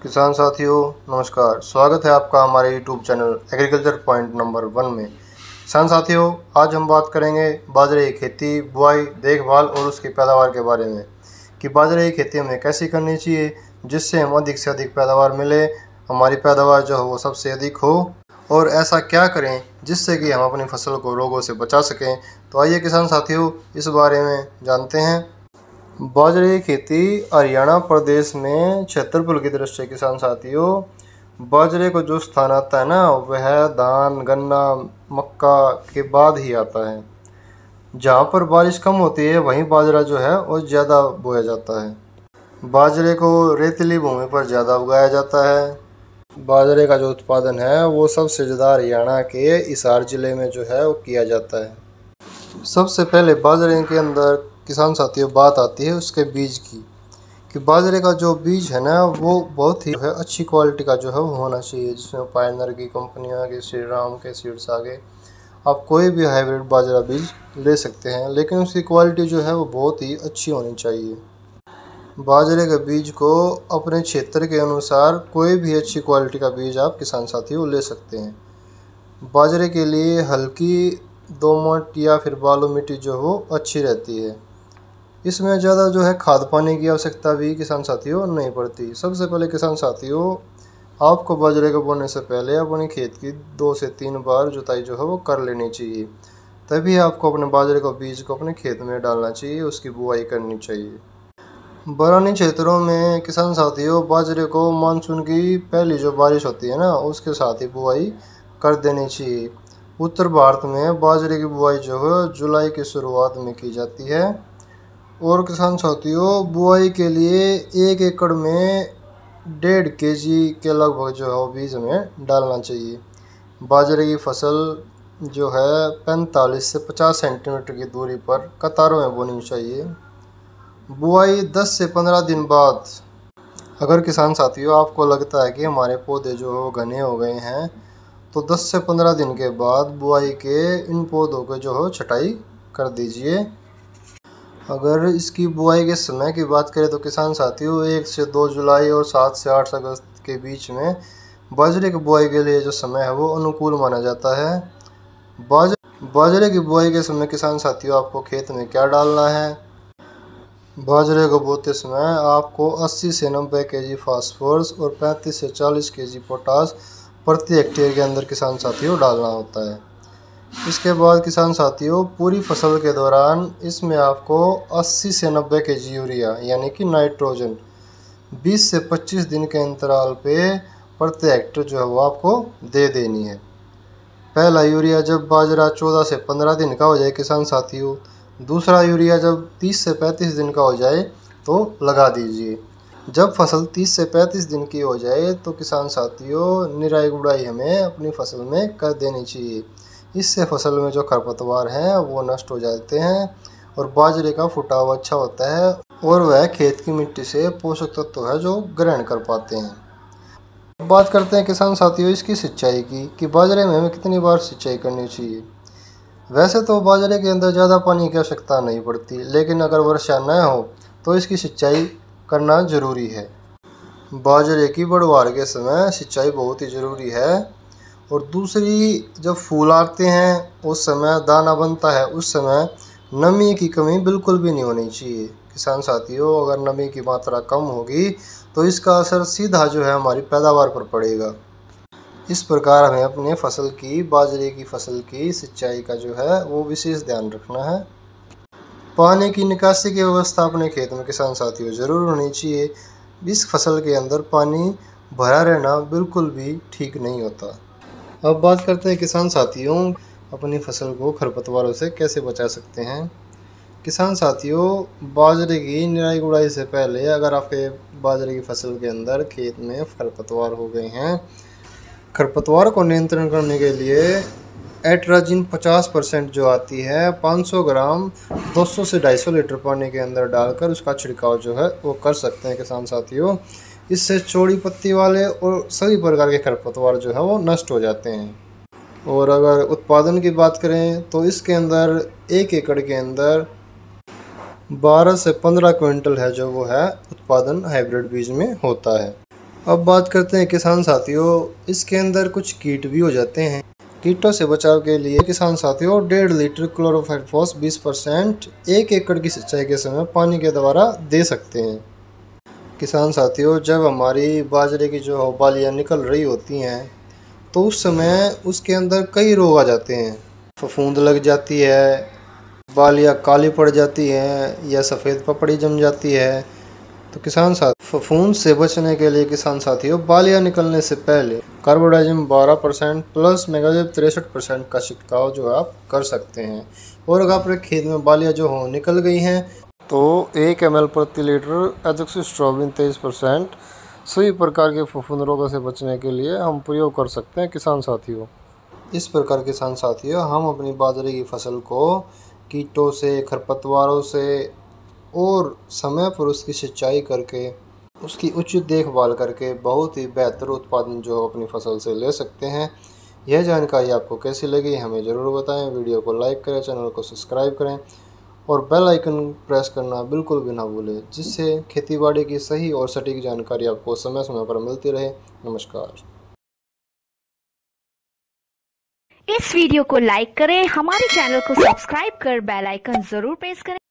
किसान साथियों नमस्कार, स्वागत है आपका हमारे YouTube channel agriculture point number 1 में। किसान साथियों, आज हम बात करेंगे बाजरे की खेती, बुआई, देखभाल और उसकी पैदावार के बारे में कि बाजरे की खेती हमें कैसी करनी चाहिए जिससे हम अधिक से अधिक पैदावार मिले, हमारी पैदावार जो है वो सबसे अधिक हो, और ऐसा क्या करें जिससे कि हम अपनी फसल को रोगों से बचा सकें। तो आइए किसान साथियों इस बारे में जानते हैं। बाजरे की खेती हरियाणा प्रदेश में क्षेत्रफल की दृष्टि से किसान साथियों, बाजरे को जो स्थान आता है ना वह धान, गन्ना, मक्का के बाद ही आता है। जहाँ पर बारिश कम होती है वहीं बाजरा जो है वो ज़्यादा बोया जाता है। बाजरे को रेतीली भूमि पर ज़्यादा उगाया जाता है। बाजरे का जो उत्पादन है वो सबसे ज़्यादा हरियाणा के हिसार ज़िले में जो है वो किया जाता है। सबसे पहले बाजरे के अंदर किसान साथियों बात आती है उसके बीज की कि बाजरे का जो बीज है ना वो बहुत ही है अच्छी क्वालिटी का जो है वो होना चाहिए, जिसमें पायनर की कंपनियां के, श्री राम के सीड्स आगे आप कोई भी हाइब्रिड बाजरा बीज ले सकते हैं, लेकिन उसकी क्वालिटी जो है वो बहुत ही अच्छी होनी चाहिए। बाजरे के बीज को अपने क्षेत्र के अनुसार कोई भी अच्छी क्वालिटी का बीज आप किसान साथियों ले सकते हैं। बाजरे के लिए हल्की दोमट या फिर बालू मिट्टी जो हो अच्छी रहती है। इसमें ज़्यादा जो है खाद पानी की आवश्यकता भी किसान साथियों नहीं पड़ती। सबसे पहले किसान साथियों, आपको बाजरे को बोने से पहले अपने खेत की 2 से 3 बार जुताई जो है वो कर लेनी चाहिए, तभी आपको अपने बाजरे को बीज को अपने खेत में डालना चाहिए, उसकी बुआई करनी चाहिए। बरानी क्षेत्रों में किसान साथियों बाजरे को मानसून की पहली जो बारिश होती है ना उसके साथ ही बुआई कर देनी चाहिए। उत्तर भारत में बाजरे की बुआई जो है जुलाई की शुरुआत में की जाती है, और किसान साथियों बुआई के लिए 1 एकड़ में 1.5 kg के लगभग जो है बीज हमें डालना चाहिए। बाजरे की फसल जो है 45 से 50 सेंटीमीटर की दूरी पर कतारों में बोनी चाहिए। बुआई 10 से 15 दिन बाद अगर किसान साथियों आपको लगता है कि हमारे पौधे जो है वो घने हो गए हैं, तो 10 से 15 दिन के बाद बुआई के इन पौधों को जो है छटाई कर दीजिए। अगर इसकी बुआई के समय की बात करें तो किसान साथियों 1 से 2 जुलाई और 7 से 8 अगस्त के बीच में बाजरे की बुआई के लिए जो समय है वो अनुकूल माना जाता है। बाजरे की बुआई के समय किसान साथियों आपको खेत में क्या डालना है। बाजरे को बोते समय आपको 80 से 90 kg फास्फोरस और 35 से 40 kg पोटास प्रति हेक्टेयर के अंदर किसान साथियों डालना होता है। इसके बाद किसान साथियों पूरी फसल के दौरान इसमें आपको 80 से 90 kg यूरिया यानी कि नाइट्रोजन 20 से 25 दिन के अंतराल पे प्रति हेक्टेयर जो है वो आपको दे देनी है। पहला यूरिया जब बाजरा 14 से 15 दिन का हो जाए किसान साथियों, दूसरा यूरिया जब 30 से 35 दिन का हो जाए तो लगा दीजिए। जब फसल 30 से 35 दिन की हो जाए तो किसान साथियों निराई गुड़ाई हमें अपनी फसल में कर देनी चाहिए। इससे फसल में जो खरपतवार हैं वो नष्ट हो जाते हैं और बाजरे का फुटाव अच्छा होता है और वह खेत की मिट्टी से पोषक तत्व है जो ग्रहण कर पाते हैं। अब बात करते हैं किसान साथियों इसकी सिंचाई की कि बाजरे में हमें कितनी बार सिंचाई करनी चाहिए। वैसे तो बाजरे के अंदर ज़्यादा पानी की आवश्यकता नहीं पड़ती, लेकिन अगर वर्षा न हो तो इसकी सिंचाई करना ज़रूरी है। बाजरे की बढ़वार के समय सिंचाई बहुत ही ज़रूरी है। और दूसरी जब फूल आते हैं उस समय दाना बनता है, उस समय नमी की कमी बिल्कुल भी नहीं होनी चाहिए। किसान साथियों अगर नमी की मात्रा कम होगी तो इसका असर सीधा जो है हमारी पैदावार पर पड़ेगा। इस प्रकार हमें अपने फसल की बाजरे की फसल की सिंचाई का जो है वो विशेष ध्यान रखना है। पानी की निकासी की व्यवस्था अपने खेत में किसान साथियों ज़रूर होनी चाहिए। इस फसल के अंदर पानी भरा रहना बिल्कुल भी ठीक नहीं होता। अब बात करते हैं किसान साथियों अपनी फसल को खरपतवारों से कैसे बचा सकते हैं। किसान साथियों बाजरे की निराई गुड़ाई से पहले अगर आपके बाजरे की फसल के अंदर खेत में खरपतवार हो गए हैं, खरपतवार को नियंत्रण करने के लिए एट्राजिन 50% जो आती है 500 ग्राम 200 से 250 लीटर पानी के अंदर डालकर उसका छिड़काव जो है वो कर सकते हैं किसान साथियों। इससे चौड़ी पत्ती वाले और सभी प्रकार के खरपतवार जो है वो नष्ट हो जाते हैं। और अगर उत्पादन की बात करें तो इसके अंदर 1 एकड़ के अंदर 12 से 15 क्विंटल है जो वो है उत्पादन हाइब्रिड बीज में होता है। अब बात करते हैं किसान साथियों, इसके अंदर कुछ कीट भी हो जाते हैं। कीटों से बचाव के लिए किसान साथियों 1.5 लीटर क्लोरोफाइरिफॉस 20% 1 एकड़ की सिंचाई के समय पानी के द्वारा दे सकते हैं। किसान साथियों, जब हमारी बाजरे की जो बालियाँ निकल रही होती हैं तो उस समय उसके अंदर कई रोग आ जाते हैं। फफूंद लग जाती है, बालियाँ काली पड़ जाती हैं या सफ़ेद पपड़ी जम जाती है। तो किसान साथी फफूंद से बचने के लिए किसान साथियों बालियाँ निकलने से पहले कार्बोडाजिम 12% प्लस मेगाजिब 63% का छिड़काव जो आप कर सकते हैं। और अगर आपके खेत में बालियाँ जो हो निकल गई हैं तो 1 ml प्रति लीटर एजोक्सिस्ट्रोबिन 23% सभी प्रकार के फफूंद रोगों से बचने के लिए हम प्रयोग कर सकते हैं किसान साथियों। इस प्रकार किसान साथियों हम अपनी बाजरे की फसल को कीटों से, खरपतवारों से और समय पर उसकी सिंचाई करके उसकी उचित देखभाल करके बहुत ही बेहतर उत्पादन जो अपनी फसल से ले सकते हैं। यह जानकारी आपको कैसी लगी हमें ज़रूर बताएं। वीडियो को लाइक करें, चैनल को सब्सक्राइब करें और बेल आइकन प्रेस करना बिल्कुल भी ना भूलें, जिससे खेतीबाड़ी की सही और सटीक जानकारी आपको समय समय पर मिलती रहे। नमस्कार। इस वीडियो को लाइक करें, हमारे चैनल को सब्सक्राइब कर बेल आइकन जरूर प्रेस करें।